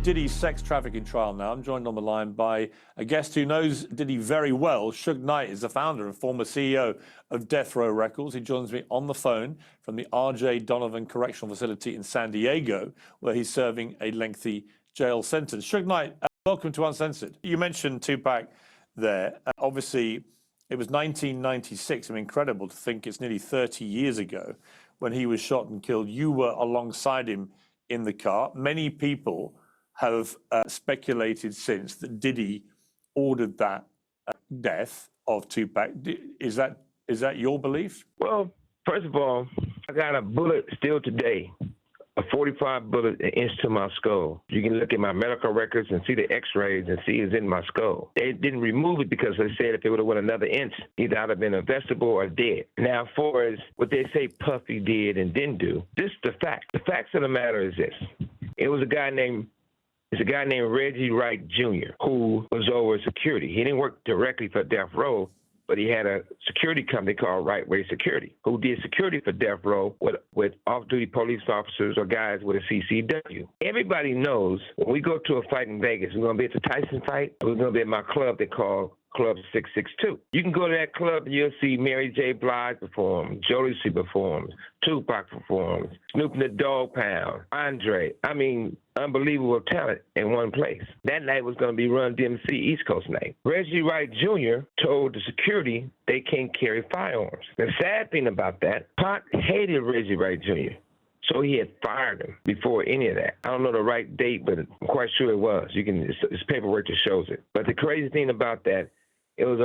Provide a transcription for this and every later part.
Diddy's sex trafficking trial now. I'm joined on the line by a guest who knows Diddy very well. Suge Knight is the founder and former CEO of Death Row Records. He joins me on the phone from the R.J. Donovan Correctional Facility in San Diego, where he's serving a lengthy jail sentence. Suge Knight, welcome to Uncensored. You mentioned Tupac there. Obviously, it was 1996. I mean, incredible to think it's nearly 30 years ago when he was shot and killed. You were alongside him in the car. Many people have speculated since that Diddy ordered that death of Tupac. Is that your belief? Well, first of all, I got a bullet still today, a 45 bullet an inch to my skull. You can look at my medical records and see the x-rays and see it's in my skull. They didn't remove it because they said if it would have went another inch, either I'd have been investable or dead. Now, as far as what they say Puffy did and didn't do, this is the fact. The facts of the matter is this. It was a guy named Reggie Wright Jr. who was over security. He didn't work directly for Death Row, but he had a security company called Right Way Security, who did security for Death Row with off-duty police officers or guys with a CCW. Everybody knows when we go to a fight in Vegas, we're going to be at the Tyson fight, or we're going to be at my club they call Club 662. You can go to that club and you'll see Mary J. Blige perform, Jodeci performs, Tupac performs, Snoop and the Dogg Pound, Andre. I mean, unbelievable talent in one place. That night was going to be Run DMC East Coast night. Reggie Wright Jr. told the security they can't carry firearms. The sad thing about that, Pac hated Reggie Wright Jr., so he had fired him before any of that. I don't know the right date, but I'm quite sure it was. It's paperwork that shows it. But the crazy thing about that, it was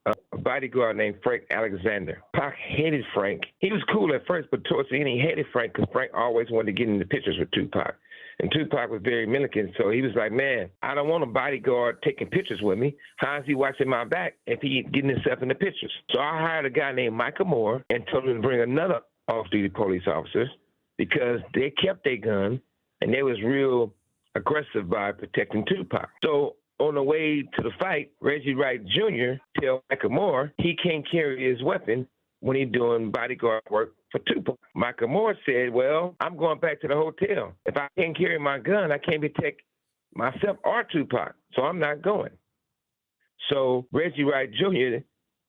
a bodyguard named Frank Alexander. Pac hated Frank. He was cool at first, but towards the end, he hated Frank because Frank always wanted to get into pictures with Tupac. And Tupac was very militant, so he was like, man, I don't want a bodyguard taking pictures with me. How is he watching my back if he getting himself in the pictures? So I hired a guy named Michael Moore and told him to bring another off-duty police officer because they kept their gun and they was real aggressive by protecting Tupac. So on the way to the fight, Reggie Wright Jr. tell Michael Moore he can't carry his weapon when he's doing bodyguard work for Tupac. Michael Moore said, well, I'm going back to the hotel. If I can't carry my gun, I can't protect myself or Tupac, so I'm not going. So Reggie Wright Jr.,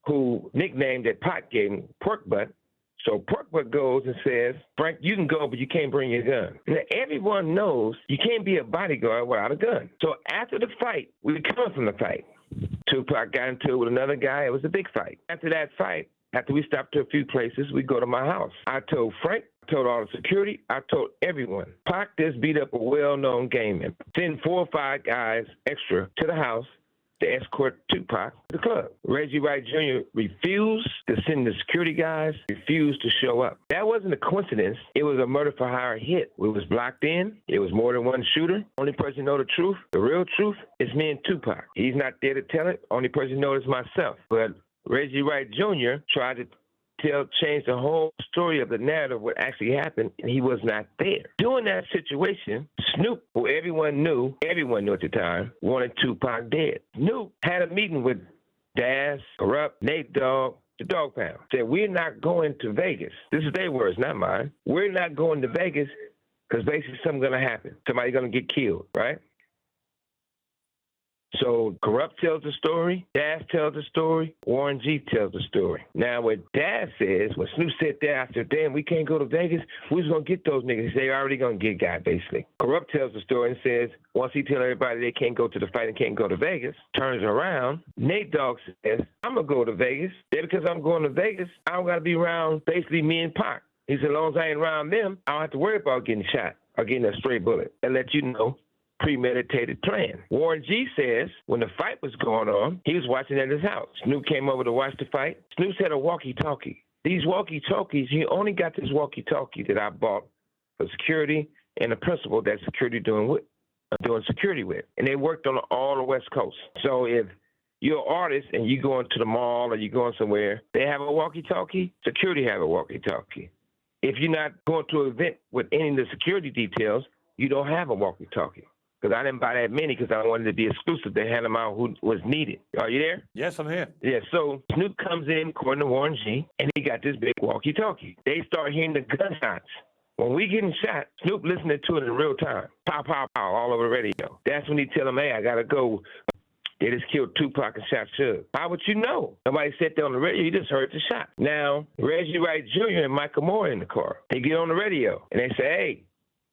who nicknamed that Pac gave him Pork Butt, so Pork Butt goes and says, Frank, you can go, but you can't bring your gun. Now, everyone knows you can't be a bodyguard without a gun. So after the fight, we come from the fight. Tupac got into it with another guy. It was a big fight. After that fight, after we stopped to a few places, we go to my house. I told Frank, I told all the security, I told everyone. Pac just beat up a well-known game man. Send 4 or 5 guys extra to the house to escort Tupac to the club. Reggie Wright Jr. refused to send the security guys, refused to show up. That wasn't a coincidence. It was a murder for hire hit. We was blocked in. It was more than one shooter. Only person know the truth, the real truth, is me and Tupac. He's not there to tell it. Only person knows is myself. But Reggie Wright Jr. tried to change the whole story of the narrative, what actually happened, and he was not there. During that situation, Snoop, who everyone knew at the time, wanted Tupac dead. Snoop had a meeting with Daz, Corrupt, Nate Dogg, the Dogg Pound. Said, we're not going to Vegas. This is their words, not mine. We're not going to Vegas because basically something's going to happen. Somebody's going to get killed, right? So Corrupt tells the story, Daz tells the story, Warren G tells the story. Now what Daz says, when Snoop said that, I said, damn, we can't go to Vegas, who's going to get those niggas? They already going to get guy, basically. Corrupt tells the story and says, once he tells everybody they can't go to the fight and can't go to Vegas, turns around, Nate Dogg says, I'm going to go to Vegas. Yeah, because I'm going to Vegas, I don't got to be around basically me and Pac. He said, as long as I ain't around them, I don't have to worry about getting shot or getting a stray bullet. And let you know, premeditated plan. Warren G says when the fight was going on, he was watching at his house. Snoop came over to watch the fight. Snoop had a walkie-talkie. These walkie-talkies, he only got this walkie-talkie that I bought for security and the principal that security doing security with. And they worked on all the West Coast. So if you're an artist and you going to the mall or you going somewhere, they have a walkie-talkie, security have a walkie-talkie. If you're not going to an event with any of the security details, you don't have a walkie-talkie. Because I didn't buy that many because I wanted to be exclusive. They hand them out who was needed. Are you there? Yes, I'm here. Yeah, so Snoop comes in, according to Warren G, and he got this big walkie-talkie. They start hearing the gunshots When we getting shot, Snoop listening to it in real time. Pow, pow, pow, all over the radio. That's when he tell him, hey, I got to go. They just killed Tupac and shot Suge. How would you know? Nobody said that on the radio. You just heard the shot. Now, Reggie Wright Jr. and Michael Moore in the car. They get on the radio, and they say, hey,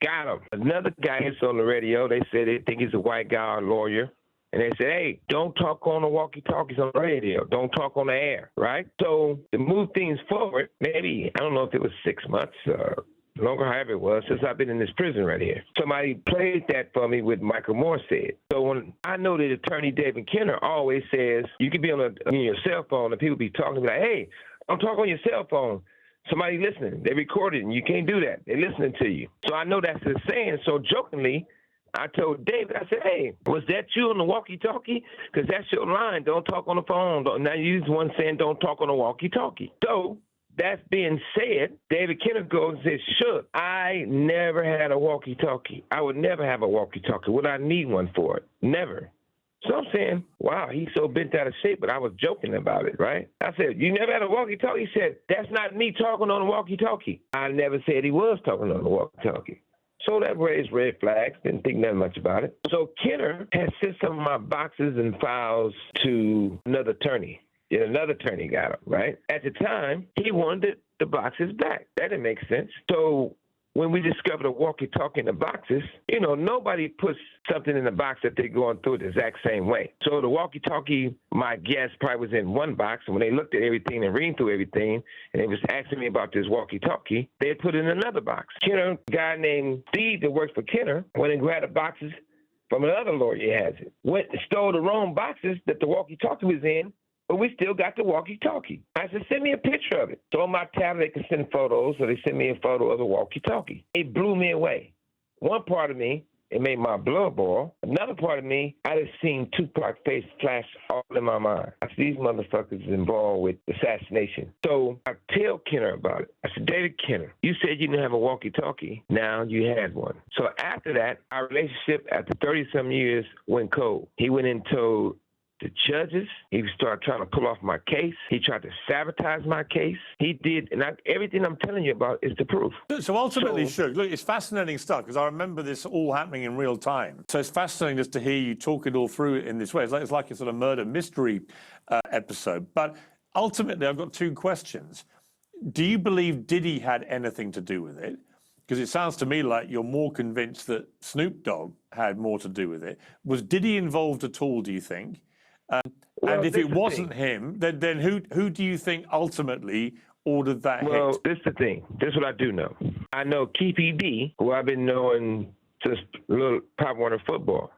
got him. Another guy is on the radio. They say they think he's a white guy or a lawyer. And they said, hey, don't talk on the walkie-talkies on the radio. Don't talk on the air, right? So to move things forward, maybe, I don't know if it was 6 months or longer, however it was, since I've been in this prison right here. Somebody played that for me with Michael Moore said. So when I know that attorney David Kenner always says, you can be on your cell phone and people be talking, be like, hey, don't talk on your cell phone. Somebody listening. They recorded and you can't do that. They're listening to you. So I know that's the saying. So jokingly, I told David, I said, hey, was that you on the walkie-talkie? Because that's your line. Don't talk on the phone. Now you one saying don't talk on the walkie-talkie. So that being said, David Kenner goes and says, sure, I never had a walkie-talkie. I would never have a walkie-talkie. Would I need one for it? Never. So I'm saying, wow, he's so bent out of shape, but I was joking about it, right? I said, you never had a walkie-talkie? He said, that's not me talking on the walkie-talkie. I never said he was talking on the walkie-talkie. So that raised red flags. Didn't think nothing much about it. So Kenner had sent some of my boxes and files to another attorney. And another attorney got them, right? At the time, he wanted the boxes back. That didn't make sense. So when we discovered a walkie-talkie in the boxes, you know, nobody puts something in the box that they're going through the exact same way. So the walkie-talkie, my guess, probably was in one box. And when they looked at everything and reading through everything, and they was asking me about this walkie-talkie, they had put it in another box. Kenner, a guy named Steve that works for Kenner, went and grabbed the boxes from another lawyer that has it. Went and stole the wrong boxes that the walkie-talkie was in, but we still got the walkie-talkie. I said, send me a picture of it. So on my tablet, they can send photos, so they sent me a photo of the walkie-talkie. It blew me away. One part of me, it made my blood boil. Another part of me, I just seen Tupac's face flash all in my mind. I said, these motherfuckers is involved with assassination. So I tell Kenner about it. I said, David Kenner, you said you didn't have a walkie-talkie. Now you had one. So after that, our relationship after 30-some years went cold. He went and told the judges. He started trying to pull off my case. He tried to sabotage my case. He did, and everything I'm telling you about is the proof. So ultimately, Suge, look, it's fascinating stuff because I remember this all happening in real time. So it's fascinating just to hear you talk it all through in this way. It's like a sort of murder mystery episode. But ultimately, I've got two questions. Do you believe Diddy had anything to do with it? Because it sounds to me like you're more convinced that Snoop Dogg had more to do with it. Was Diddy involved at all, do you think? And if it wasn't him, then who do you think ultimately ordered that hit? Well, this is the thing. This is what I do know. I know Keefe D, who I've been knowing since little Pop Warner football.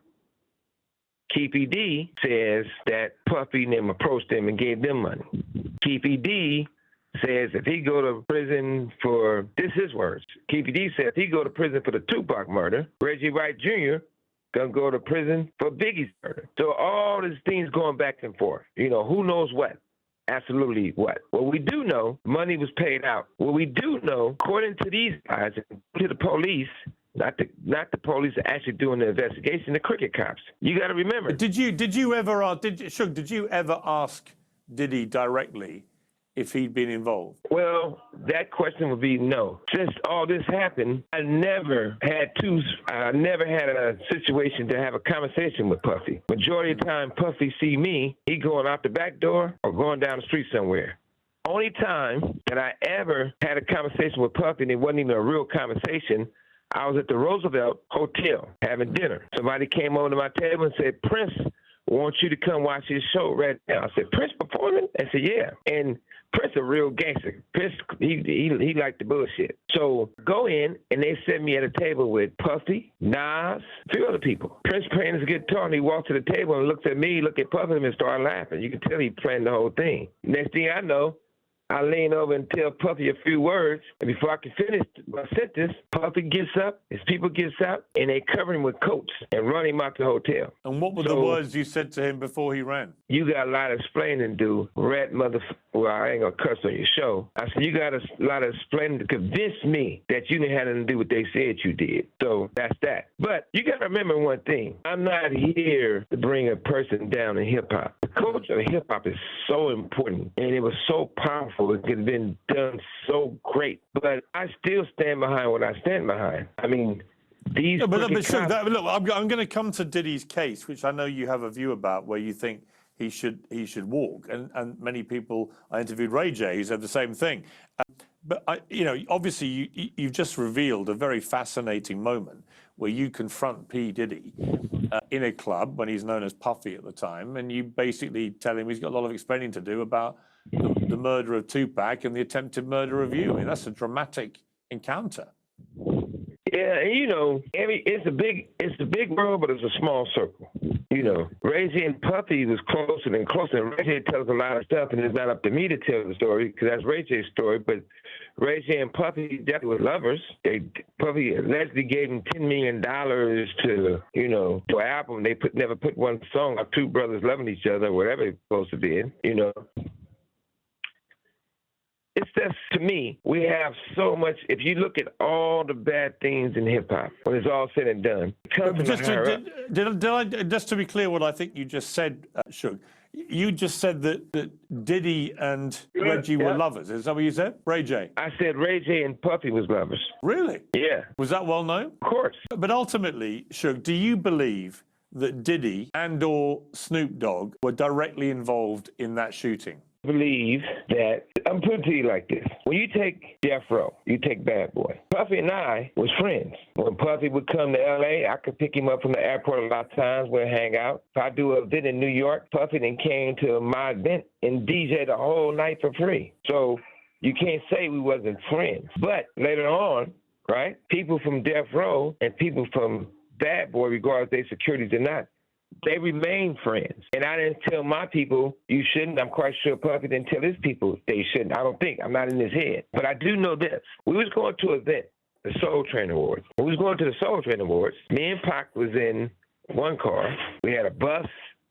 Keefe D says that Puffy and them approached him and gave them money. Keefe D says if he go to prison for, this is his words, Keefe D said if he go to prison for the Tupac murder, Reggie Wright Jr. gonna go to prison for Biggie's murder. So all these things going back and forth. You know, who knows what? Absolutely what? What we do know, money was paid out. What we do know, according to these guys, to the police, not the police are actually doing the investigation, the cricket cops. You got to remember. Did you ever ask Diddy directly if he'd been involved? Well, that question would be no. Since all this happened, I never had a situation to have a conversation with Puffy. Majority of the time, Puffy see me, he going out the back door or going down the street somewhere. Only time that I ever had a conversation with Puffy, and it wasn't even a real conversation, I was at the Roosevelt Hotel having dinner. Somebody came over to my table and said, Prince wants you to come watch his show right now. I said, Prince performing? I said, yeah. And Prince a real gangster. Prince, he liked the bullshit. So go in, and they set me at a table with Puffy, Nas, a few other people. Prince playing his guitar, and he walked to the table and looked at me, looked at Puffy, and started laughing. You could tell he planned the whole thing. Next thing I know, I lean over and tell Puffy a few words, and before I can finish my sentence, Puffy gets up, his people gets up, and they cover him with coats and run him out the hotel. And what were the words you said to him before he ran? You got a lot of explaining to do, rat well, I ain't gonna cuss on your show. I said, you got a lot of explaining to convince me that you didn't have nothing to do what they said you did. So that's that. But you gotta remember one thing. I'm not here to bring a person down in hip hop. culture of hip hop is so important, and it was so powerful. It could have been done so great, but I still stand behind what I stand behind. I mean, these. No, but look, I'm going to come to Diddy's case, which I know you have a view about, where you think he should walk, and many people I interviewed Ray J who said the same thing. But obviously you've just revealed a very fascinating moment where you confront P. Diddy in a club when he's known as Puffy at the time, and you basically tell him he's got a lot of explaining to do about the murder of Tupac and the attempted murder of you. I mean, that's a dramatic encounter. Yeah, and it's a big world, but it's a small circle. Ray J and Puffy was closer and closer. And Ray J tells a lot of stuff, and it's not up to me to tell the story because that's Ray J's story. But Ray J and Puffy definitely were lovers. Puffy allegedly gave him $10 million to an album. They never put one song of two brothers loving each other, whatever it's supposed to be. It's just, to me, we have so much. If you look at all the bad things in hip hop, when it's all said and done, just to be clear, what I think you just said, Suge, you just said that Diddy and Reggie were lovers. Is that what you said? Ray J? I said Ray J and Puffy was lovers. Really? Yeah. Was that well known? Of course. But ultimately, Suge, do you believe that Diddy and/or Snoop Dogg were directly involved in that shooting? Believe that, I'm putting it to you like this. When you take Death Row, you take Bad Boy. Puffy and I was friends. When Puffy would come to L.A., I could pick him up from the airport a lot of times. We'd hang out. If I do an event in New York, Puffy then came to my event and DJed the whole night for free. So you can't say we wasn't friends. But later on, right, people from Death Row and people from Bad Boy, regardless if they securities or not, they remain friends. And I didn't tell my people, you shouldn't. I'm quite sure Puffy didn't tell his people they shouldn't. I don't think. I'm not in his head. But I do know this. We was going to an event, the Soul Train Awards. When we was going to the Soul Train Awards, me and Pac was in one car. We had a bus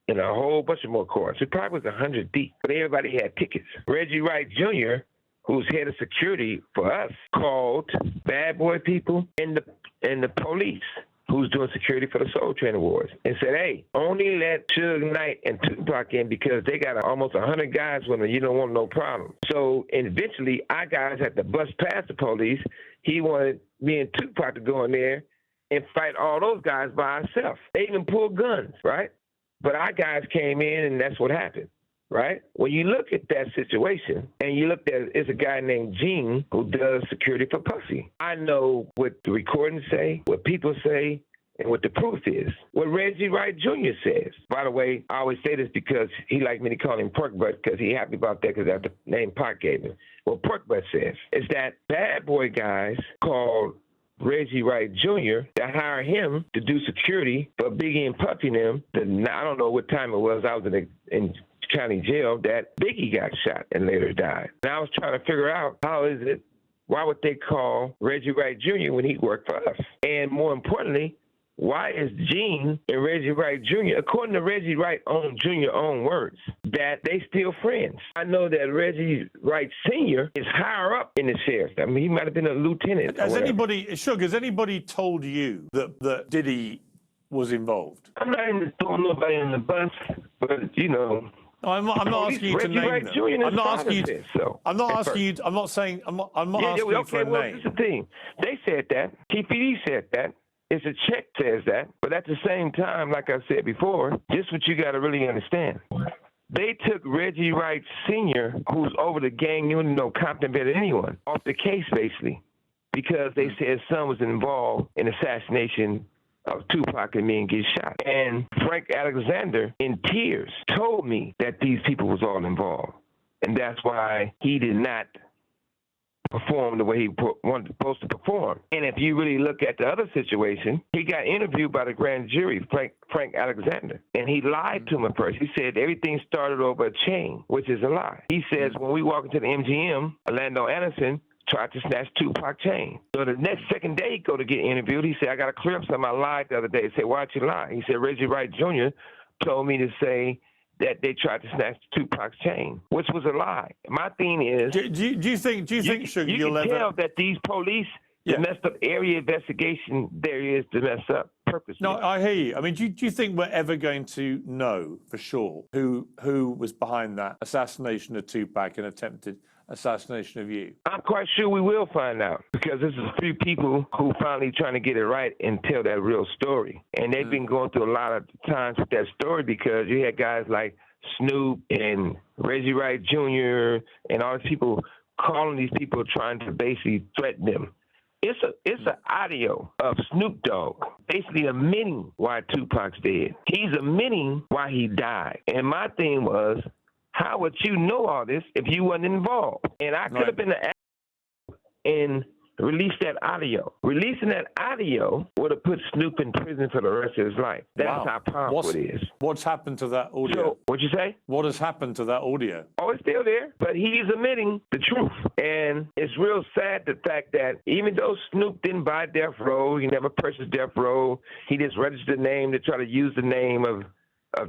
and a whole bunch of more cars. It probably was 100 deep. But everybody had tickets. Reggie Wright Jr., who's head of security for us, called Bad Boy people and the police, who's doing security for the Soul Train Awards, and said, hey, only let Suge Knight and Tupac in because they got almost 100 guys with them. You don't want no problem. So eventually, our guys had to bust past the police. He wanted me and Tupac to go in there and fight all those guys by ourselves. They even pulled guns, right? But our guys came in, and that's what happened. Right? When you look at that situation and you look at it's a guy named Gene who does security for Puffy. I know what the recordings say, what people say, and what the proof is. What Reggie Wright Jr. says. By the way, I always say this because he liked me to call him Pork Butt because he happy about that because that's the name Pac gave him. What Pork Butt says is that Bad Boy guys called Reggie Wright Jr. to hire him to do security for Biggie and Puffy and them. I don't know what time it was. I was in county jail that Biggie got shot and later died. And I was trying to figure out why would they call Reggie Wright Jr. when he worked for us? And more importantly, why is Gene and Reggie Wright Jr., according to Reggie Wright Jr. own words, that they still friends? I know that Reggie Wright Sr. is higher up in the sheriff. I mean, he might have been a lieutenant. Has anybody told you that Diddy was involved? I'm not even throwing nobody in the bus, but I'm not asking you to name them. I'm not asking you. I'm not asking you. I'm not saying. I'm not asking you for a name. This is the thing. They said that. Keefe D said that. It's a check says that. But at the same time, like I said before, this is what you got to really understand. They took Reggie Wright Sr., who's over the gang, Compton better than anyone, off the case basically, because they said his son was involved in assassination of Tupac and me and get shot. And Frank Alexander, in tears, told me that these people was all involved. And that's why he did not perform the way he wanted supposed to perform. And if you really look at the other situation, he got interviewed by the grand jury, Frank Alexander, and he lied to him at first. He said everything started over a chain, which is a lie. He says when we walk into the MGM, Orlando Anderson tried to snatch Tupac chain. So the second day he go to get interviewed, he said, I got to clear up something I lied the other day. He said, why'd you lie? He said, Reggie Wright Jr. told me to say that they tried to snatch Tupac's chain, which was a lie. My thing is, do you think you can tell that these police The messed up area investigation there is to mess up purposely. No, I hear you. I mean, do you think we're ever going to know for sure who was behind that assassination of Tupac and attempted assassination of you? I'm quite sure we will find out, because this is a few people who finally trying to get it right and tell that real story. And they've been going through a lot of times with that story, because you had guys like Snoop and Reggie Wright Jr. and all these people calling these people, trying to basically threaten them. It's an audio of Snoop Dogg basically admitting why Tupac's dead. He's admitting why he died. And my thing was, how would you know all this if you wasn't involved? And I could have been the and released that audio. Releasing that audio would have put Snoop in prison for the rest of his life. That's how powerful it is. What's happened to that audio? So, what'd you say? What has happened to that audio? Oh, it's still there, but he's admitting the truth. And it's real sad, the fact that even though Snoop didn't buy Death Row, he never purchased Death Row, he just registered the name to try to use the name of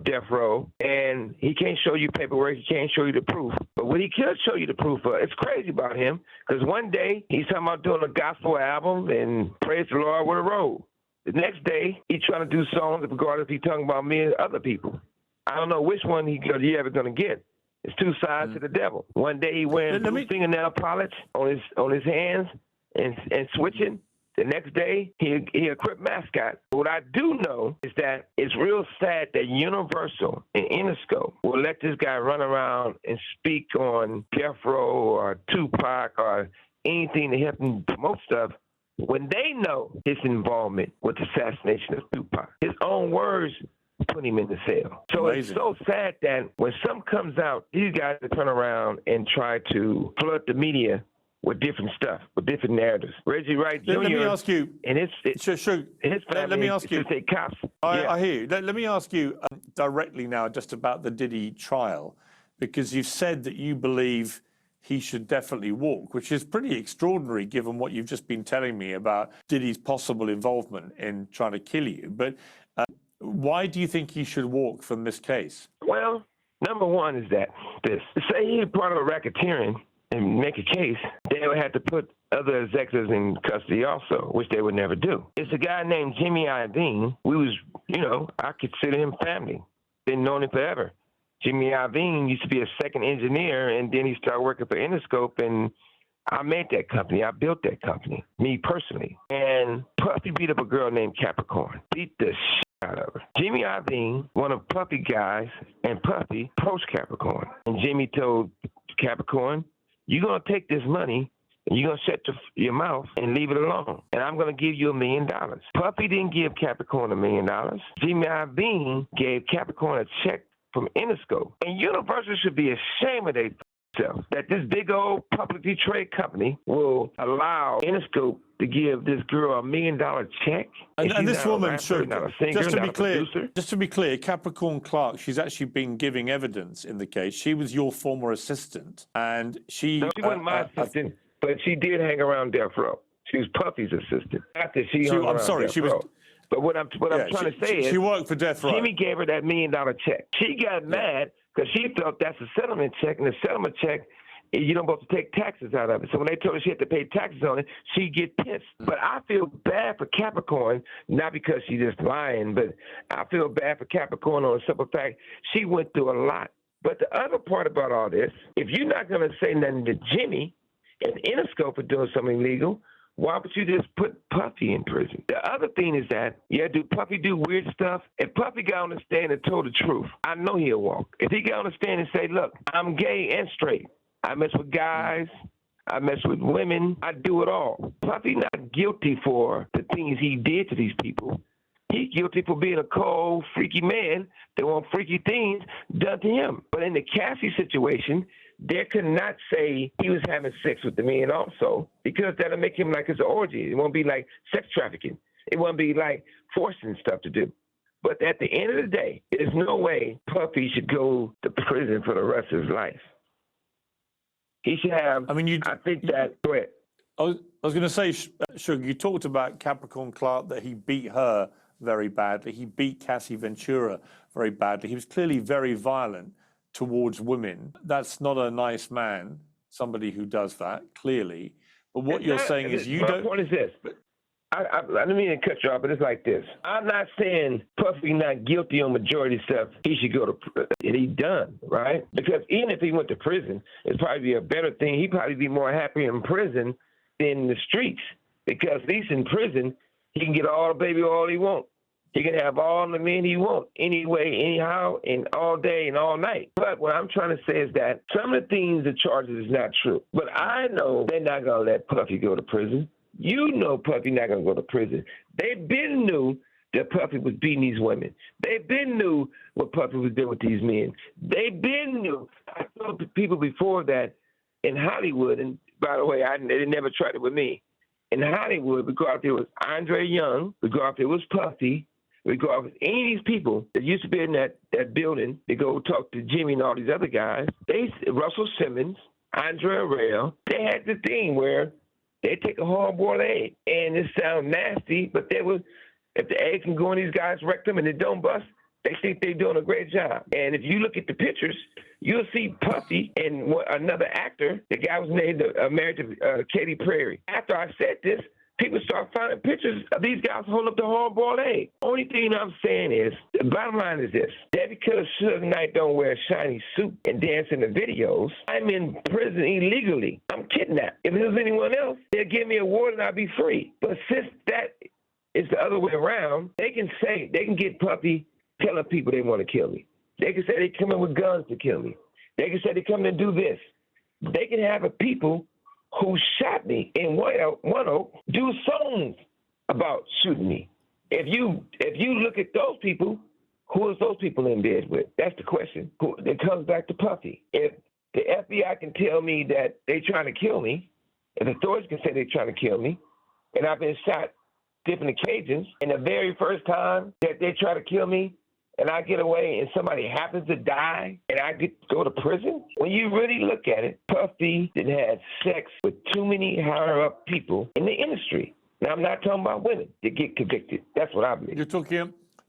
Death Row, and he can't show you paperwork, he can't show you the proof. But what he could show you the proof of, it's crazy about him, because one day he's talking about doing a gospel album and praise the Lord with a robe. The next day, he's trying to do songs regardless if he's talking about me and other people. I don't know which one you're ever going to get. It's two sides to the devil. One day he wearing fingernail polish on his hands and switching. The next day, he a Crip mascot. What I do know is that it's real sad that Universal and Interscope will let this guy run around and speak on Death Row or Tupac or anything to help him promote stuff when they know his involvement with the assassination of Tupac. His own words put him in the cell. So It's so sad that when something comes out, these guys turn around and try to flood the media with different stuff, with different narratives. Reggie Wright Jr. Let me ask you, and his family, let me ask you, say cops. I hear you. Let me ask you directly now just about the Diddy trial, because you've said that you believe he should definitely walk, which is pretty extraordinary given what you've just been telling me about Diddy's possible involvement in trying to kill you. But why do you think he should walk from this case? Well, number one is that say he's part of a racketeering and make a case, they would have to put other executives in custody also, which they would never do. It's a guy named Jimmy Iovine. I consider him family. Been knowing him forever. Jimmy Iovine used to be a second engineer, and then he started working for Interscope, and I made that company. I built that company, me personally. And Puffy beat up a girl named Capricorn. Beat the shit out of her. Jimmy Iovine, one of Puffy guys, and Puffy approached Capricorn. And Jimmy told Capricorn, you're going to take this money and you're going to shut your mouth and leave it alone. And I'm going to give you $1 million. Puffy didn't give Capricorn $1 million. Jimmy Iovine gave Capricorn a check from Interscope. And Universal should be ashamed of themselves that this big old publicly traded company will allow Interscope to give this girl $1 million check. And this woman, should just to be clear, Capricorn Clark, she's actually been giving evidence in the case. She was your former assistant, and she... No, she wasn't my assistant, but she did hang around Death Row. She was Puffy's assistant. After she hung around Death Row. But what I'm trying to say is... She worked for Death Row. Jimmy gave her that $1 million check. She got mad because she thought that's a settlement check, and the settlement check, you don't supposed to take taxes out of it. So when they told her she had to pay taxes on it, she'd get pissed. But I feel bad for Capricorn, not because she's just lying, but I feel bad for Capricorn on the simple fact she went through a lot. But the other part about all this, if you're not going to say nothing to Jimmy and Interscope for doing something illegal, why would you just put Puffy in prison? The other thing is that, do Puffy do weird stuff? If Puffy got on the stand and told the truth, I know he'll walk. If he got on the stand and say, look, I'm gay and straight. I mess with guys. I mess with women. I do it all. Puffy not guilty for the things he did to these people. He's guilty for being a cold, freaky man that want freaky things done to him. But in the Cassie situation, they could not say he was having sex with the man also, because that'll make him like it's an orgy. It won't be like sex trafficking. It won't be like forcing stuff to do. But at the end of the day, there's no way Puffy should go to prison for the rest of his life. He should have. Go ahead. I was going to say, Suge, you talked about Capricorn Clark, that he beat her very badly. He beat Cassie Ventura very badly. He was clearly very violent towards women. That's not a nice man, somebody who does that, clearly. But what you're saying is you don't. My point is this. I didn't mean to cut you off, but it's like this. I'm not saying Puffy not guilty on majority stuff. He should go to prison. He's done, right? Because even if he went to prison, it'd probably be a better thing. He'd probably be more happy in prison than in the streets. Because at least in prison, he can get all the baby oil he wants. He can have all the men he wants, anyway, anyhow, and all day and all night. But what I'm trying to say is that some of the things, the charges is not true. But I know they're not going to let Puffy go to prison. You know Puffy not going to go to prison. They been knew that Puffy was beating these women. They been knew what Puffy was doing with these men. They been knew. I told people before that in Hollywood, and by the way, they never tried it with me. In Hollywood, we go out there with Andre Young, we go out there with Puffy, we go out with any of these people that used to be in that building. They go talk to Jimmy and all these other guys. Russell Simmons, Andre Arell, they had the thing where they take a hard-boiled egg, and it sounds nasty, but if the egg can go in these guys' rectum and it don't bust, they think they're doing a great job. And if you look at the pictures, you'll see Puffy and another actor. The guy was married to Katy Perry. After I said this, people start finding pictures of these guys holding up the hard-boiled egg. Only thing I'm saying is, the bottom line is this. That because Suge Knight don't wear a shiny suit and dance in the videos, I'm in prison illegally. I'm kidnapped. If it was anyone else, they'll give me a warrant and I'll be free. But since that is the other way around, they can get Puffy telling people they want to kill me. They can say they come in with guns to kill me. They can say they come in to do this. They can have people who shot me in One Oak do songs about shooting me. If you look at those people, who is those people in bed with? That's the question. It comes back to Puffy. If the FBI can tell me that they're trying to kill me, if authorities can say they're trying to kill me, and I've been shot different occasions, and the very first time that they try to kill me, and I get away and somebody happens to die and I get to go to prison? When you really look at it, Puffy had sex with too many higher-up people in the industry. Now, I'm not talking about women that get convicted. That's what I believe.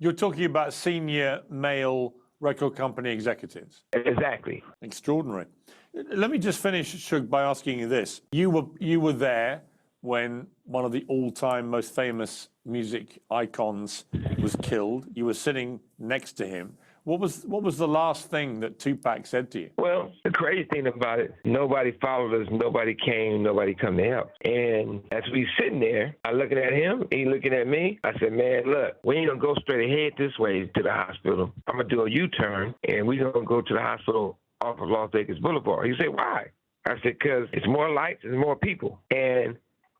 You're talking about senior male record company executives. Exactly. Extraordinary. Let me just finish, Suge, by asking you this. You were there when one of the all-time most famous music icons was killed. You were sitting next to him. What was the last thing that Tupac said to you? Well, the crazy thing about it, nobody followed us, nobody came, nobody come to help. And as we sitting there, I looking at him, he looking at me. I said, man, look, we ain't gonna go straight ahead this way to the hospital. I'm gonna do a U-turn, and we gonna go to the hospital off of Las Vegas Boulevard. He said, why? I said, because it's more lights, there's more people. And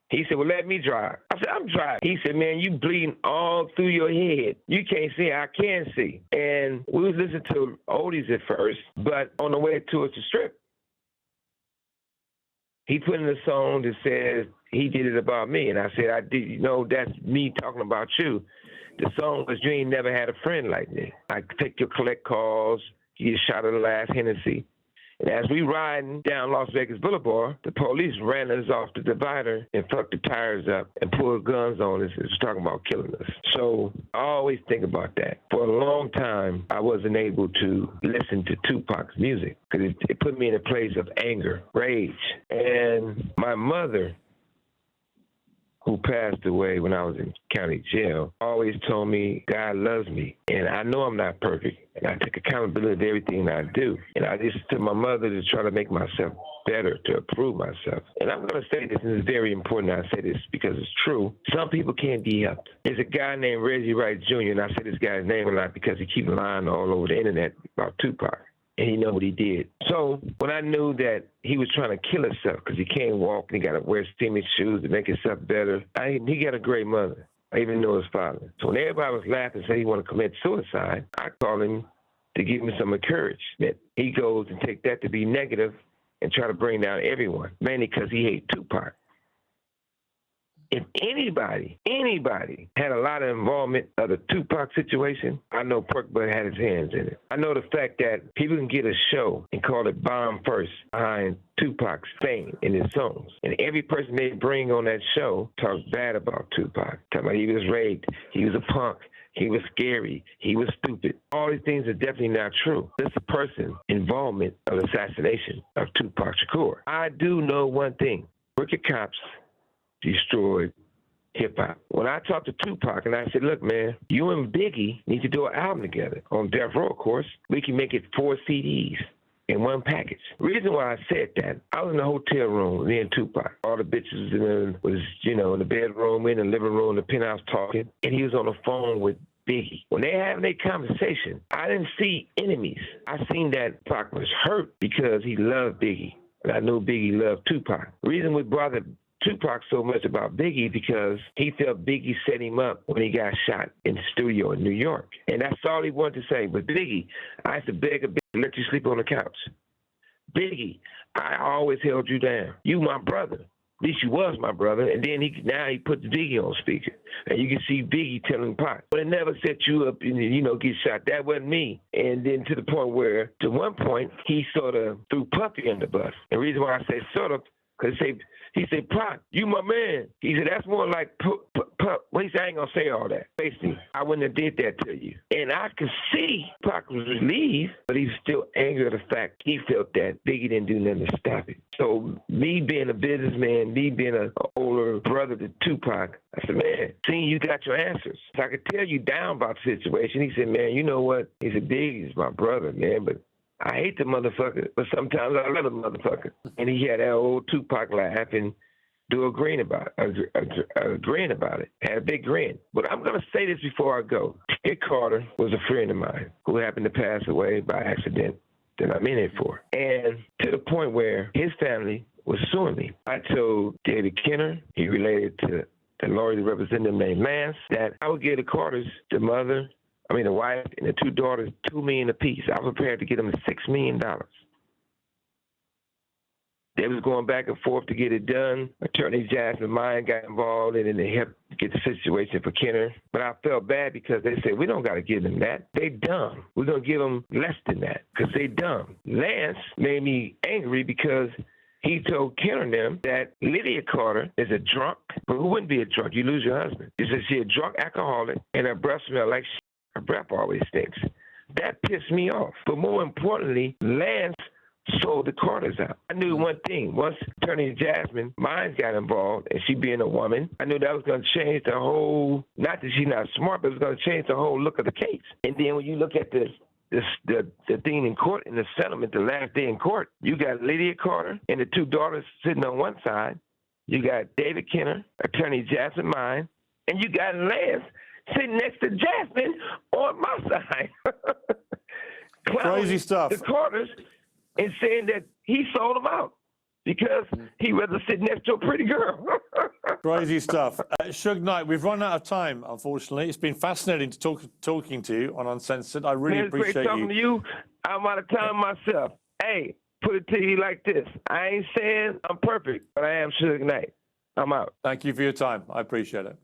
he said, well, let me drive. I said, I'm driving. He said, man, you bleeding all through your head. You can't see. I can see. And we was listening to oldies at first, but on the way towards the strip, he put in a song that says he did it about me. And I said, I did. You know, that's me talking about you. The song was You Ain't Never Had a Friend Like Me. I take your collect calls. You get shot at the last Hennessy. And as we riding down Las Vegas Boulevard, the police ran us off the divider and fucked the tires up and pulled guns on us. It was talking about killing us. So I always think about that. For a long time, I wasn't able to listen to Tupac's music because it put me in a place of anger, rage. And my mother, who passed away when I was in county jail, always told me God loves me. And I know I'm not perfect. And I take accountability of everything I do. And I listen to my mother to try to make myself better, to improve myself. And I'm going to say this, and it's very important I say this because it's true. Some people can't be helped. There's a guy named Reggie Wright Jr., and I say this guy's name a lot because he keeps lying all over the internet about Tupac. And he know what he did. So when I knew that he was trying to kill himself because he can't walk and he got to wear steamy shoes to make himself better, he got a great mother. I even know his father. So when everybody was laughing and said he want to commit suicide, I called him to give me some encouragement. He goes and take that to be negative and try to bring down everyone, mainly because he hate Tupac. If anybody had a lot of involvement of the Tupac situation, I know Pork Butt had his hands in it. I know the fact that people can get a show and call it Bomb First behind Tupac's fame in his songs. And every person they bring on that show talks bad about Tupac. Talking about he was raped, he was a punk, he was scary, he was stupid. All these things are definitely not true. This is a person involvement of the assassination of Tupac Shakur. I do know one thing. We're crooked cops destroyed hip-hop. When I talked to Tupac and I said, look, man, you and Biggie need to do an album together. On Death Row, of course. We can make it 4 CDs in one package. Reason why I said that, I was in the hotel room, me and Tupac. All the bitches was, in the bedroom, in the living room, the penthouse talking, and he was on the phone with Biggie. When they having their conversation, I didn't see enemies. I seen that Tupac was hurt because he loved Biggie. And I knew Biggie loved Tupac. The reason we bothered Tupac so much about Biggie because he felt Biggie set him up when he got shot in the studio in New York. And that's all he wanted to say. But Biggie, I used to beg a bitch to let you sleep on the couch. Biggie, I always held you down. You my brother. At least you was my brother. And then now he put the Biggie on speaker. And you can see Biggie telling Pac, but it never set you up and, get shot. That wasn't me. And then to the point where, to one point, he sort of threw Puffy in the bus. And the reason why I say sort of, because he said, Pac, you my man. He said, that's more like Pup. Well, he said, I ain't going to say all that. Basically, I wouldn't have did that to you. And I could see Pac was relieved, but he was still angry at the fact he felt that Biggie didn't do nothing to stop it. So me being a businessman, me being an older brother to Tupac, I said, man, seeing you got your answers. So I could tell you down about the situation. He said, man, you know what? He said, Biggie's my brother, man, but I hate the motherfucker, but sometimes I love the motherfucker. And he had that old Tupac laugh and do a grin about it, had a big grin. But I'm going to say this before I go. Dick Carter was a friend of mine who happened to pass away by accident that I'm in it for. And to the point where his family was suing me. I told David Kenner, he related to the lawyer that represented him named Lance, that I would give the Carters, the wife and the 2 daughters, $2 million apiece. I was prepared to get them $6 million. They was going back and forth to get it done. Attorney Jasmine Mine got involved, and then they helped get the situation for Kenner. But I felt bad because they said, we don't got to give them that. They dumb. We're going to give them less than that because they dumb. Lance made me angry because he told Kenner and them that Lydia Carter is a drunk, but who wouldn't be a drunk? You lose your husband. He said she's a drunk alcoholic, and her breath smell like shit. Her breath always stinks. That pissed me off. But more importantly, Lance sold the Carters out. I knew one thing. Once Attorney Jasmine Mines got involved, and she being a woman, I knew that was going to change the whole, not that she's not smart, but it was going to change the whole look of the case. And then when you look at the thing in court, in the settlement, the last day in court, you got Lydia Carter and the 2 daughters sitting on one side. You got David Kenner, Attorney Jasmine Mines, and you got Lance sitting next to Jasmine on my side. Crazy stuff. The Carters and saying that he sold them out because he rather sit next to a pretty girl. Crazy stuff. Suge Knight, we've run out of time, unfortunately. It's been fascinating to talking to you on Uncensored. I really appreciate great talking to you. I'm out of time myself. Hey, put it to you like this. I ain't saying I'm perfect, but I am Suge Knight. I'm out. Thank you for your time. I appreciate it.